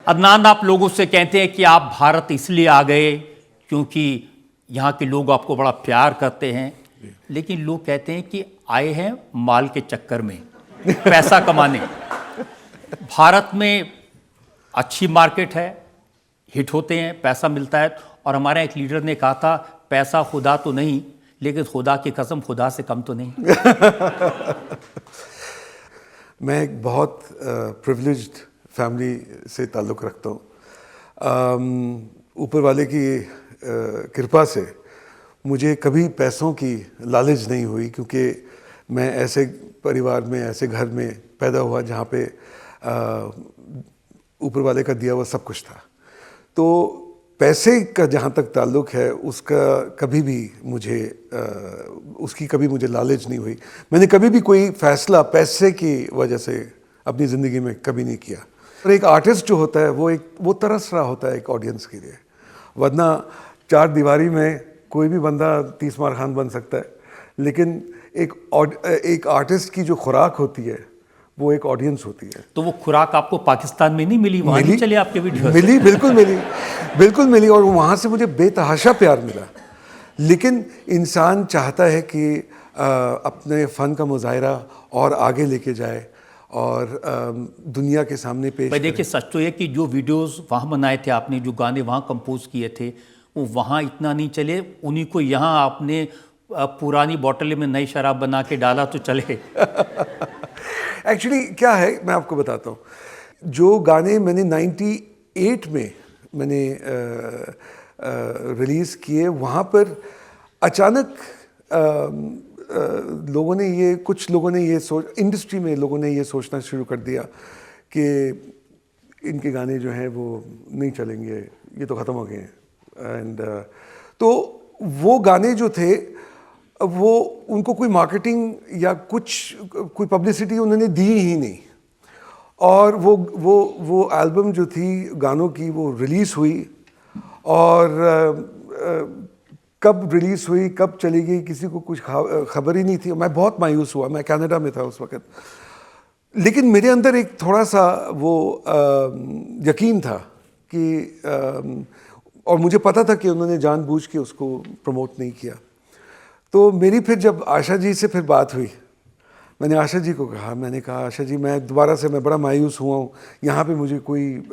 अदनान, आप लोगों से कहते हैं कि आप भारत इसलिए आ गए क्योंकि यहाँ के लोग आपको बड़ा प्यार करते हैं, लेकिन लोग कहते हैं कि आए हैं माल के चक्कर में, पैसा कमाने। भारत में अच्छी मार्केट है, हिट होते हैं, पैसा मिलता है। और हमारे एक लीडर ने कहा था, पैसा खुदा तो नहीं, लेकिन खुदा की कसम खुदा से कम तो नहीं। मैं एक बहुत प्रिविलेज्ड फैमिली से ताल्लुक़ रखता हूँ। ऊपर वाले की कृपा से मुझे कभी पैसों की लालच नहीं हुई, क्योंकि मैं ऐसे परिवार में, ऐसे घर में पैदा हुआ जहाँ पे ऊपर वाले का दिया हुआ सब कुछ था। तो पैसे का जहाँ तक ताल्लुक़ है, उसका कभी भी मुझे उसकी कभी मुझे लालच नहीं हुई। मैंने कभी भी कोई फ़ैसला पैसे की वजह से अपनी ज़िंदगी में कभी नहीं किया। और एक आर्टिस्ट जो होता है वो तरस रहा होता है एक ऑडियंस के लिए, वरना चार दीवारी में कोई भी बंदा 30 मार खान बन सकता है, लेकिन एक आर्टिस्ट की जो खुराक होती है वो एक ऑडियंस होती है। तो वो खुराक आपको पाकिस्तान में नहीं मिली? वहाँ नहीं चले आपके वीडियो? मिली, बिल्कुल मिली, और वहाँ से मुझे बेतहाशा प्यार मिला। लेकिन इंसान चाहता है कि अपने फ़न का मुज़ाहिरा और आगे लेके जाए और दुनिया के सामने पेश करे। देखिए, सच तो ये कि जो वीडियोस वहाँ बनाए थे आपने, जो गाने वहाँ कंपोज किए थे, वो वहाँ इतना नहीं चले, उन्हीं को यहाँ आपने पुरानी बोतल में नई शराब बना के डाला तो चले। एक्चुअली क्या है, मैं आपको बताता हूँ। जो गाने मैंने 98 में मैंने रिलीज़ किए, वहाँ पर अचानक लोगों ने ये, कुछ लोगों ने ये इंडस्ट्री में लोगों ने ये सोचना शुरू कर दिया कि इनके गाने जो हैं वो नहीं चलेंगे, ये तो ख़त्म हो गए हैं। एंड तो वो गाने जो थे, वो उनको कोई मार्केटिंग या कोई पब्लिसिटी उन्होंने दी ही नहीं। और वो एल्बम जो थी गानों की, वो रिलीज़ हुई, और कब रिलीज़ हुई, कब चलेगी, किसी को कुछ खबर ही नहीं थी। मैं बहुत मायूस हुआ, मैं कनाडा में था उस वक़्त। लेकिन मेरे अंदर एक थोड़ा सा वो यकीन था कि और मुझे पता था कि उन्होंने जानबूझ के उसको प्रमोट नहीं किया। तो मेरी फिर जब आशा जी से फिर बात हुई, मैंने आशा जी को कहा, मैंने कहा आशा जी, मैं दोबारा से मैं बड़ा मायूस हुआ हूँ, यहाँ पे मुझे कोई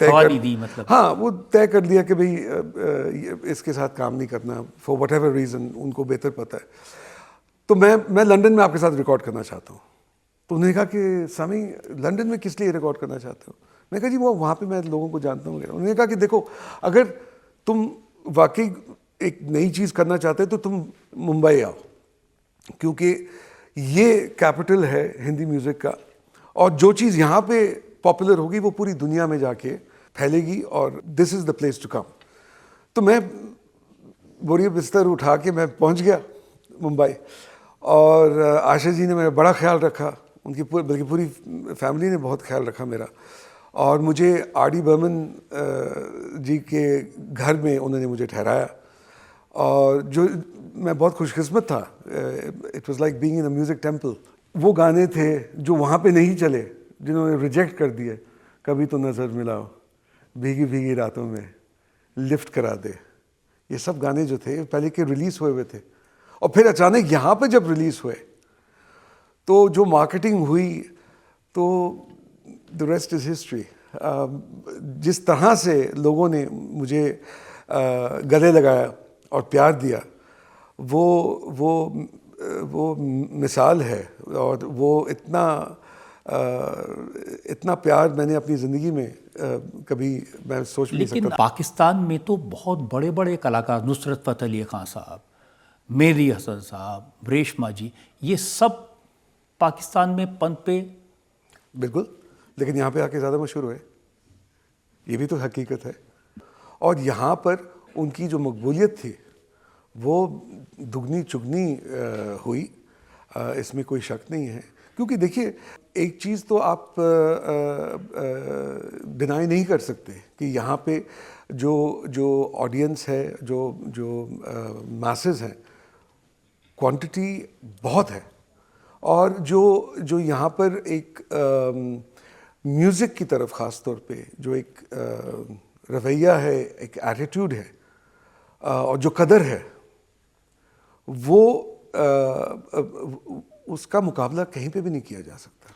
नहीं दी, मतलब हाँ, वो तय कर दिया कि भाई इसके साथ काम नहीं करना, फॉर वट एवर रीज़न, उनको बेहतर पता है। तो मैं लंदन में आपके साथ रिकॉर्ड करना चाहता हूँ। तो उन्होंने कहा कि सामी, लंदन में किस लिए रिकॉर्ड करना चाहते हो? मैंने कहा जी वो वहाँ पे मैं लोगों को जानता हूँ। उन्होंने कहा कि देखो, अगर तुम वाकई एक नई चीज़ करना चाहते हो तो तुम मुंबई आओ, क्योंकि ये कैपिटल है हिंदी म्यूज़िक का, और जो चीज़ यहाँ पे पॉपुलर होगी वो पूरी दुनिया में जाके फैलेगी, और this is the place to come. तो मैं बोरिया बिस्तर उठा के मैं पहुँच गया मुंबई, और आशा जी ने मेरा बड़ा ख्याल रखा, उनकी बल्कि पूरी फैमिली ने बहुत ख्याल रखा मेरा। और मुझे आर.डी. बर्मन जी के घर में उन्होंने मुझे ठहराया, और जो मैं बहुत खुशकिस्मत था। It was like being in a music temple. वो गाने थे जो वहाँ पे नहीं चले, जिन्होंने रिजेक्ट कर दिए, कभी तो नज़र मिलाओ, भीगी भीगी रातों में, लिफ्ट करा दे। ये सब गाने जो थे पहले के रिलीज़ हुए थे, और फिर अचानक यहाँ पे जब रिलीज़ हुए तो जो मार्केटिंग हुई, तो द रेस्ट इज़ हिस्ट्री। जिस तरह से लोगों ने मुझे गले लगाया और प्यार दिया, वो मिसाल है, और वो इतना प्यार मैंने अपनी ज़िंदगी में कभी मैं सोच नहीं सकता। लेकिन पाकिस्तान में तो बहुत बड़े बड़े कलाकार, नुसरत फ़तेह अली खान साहब, मेहदी हसन साहब, रेशमा जी, ये सब पाकिस्तान में पनपे। बिल्कुल, लेकिन यहाँ पे आके ज़्यादा मशहूर हुए, ये भी तो हकीकत है। और यहाँ पर उनकी जो मकबूलियत थी वो दुगनी चुगनी हुई, इसमें कोई शक नहीं है। क्योंकि देखिए, एक चीज़ तो आप डिनाई नहीं कर सकते कि यहाँ पे जो ऑडियंस है, जो मासेस हैं, क्वांटिटी बहुत है। और जो यहाँ पर एक म्यूज़िक की तरफ ख़ास तौर पे जो एक रवैया है, एक एटीट्यूड है और जो कदर है, वो उसका मुकाबला कहीं पे भी नहीं किया जा सकता।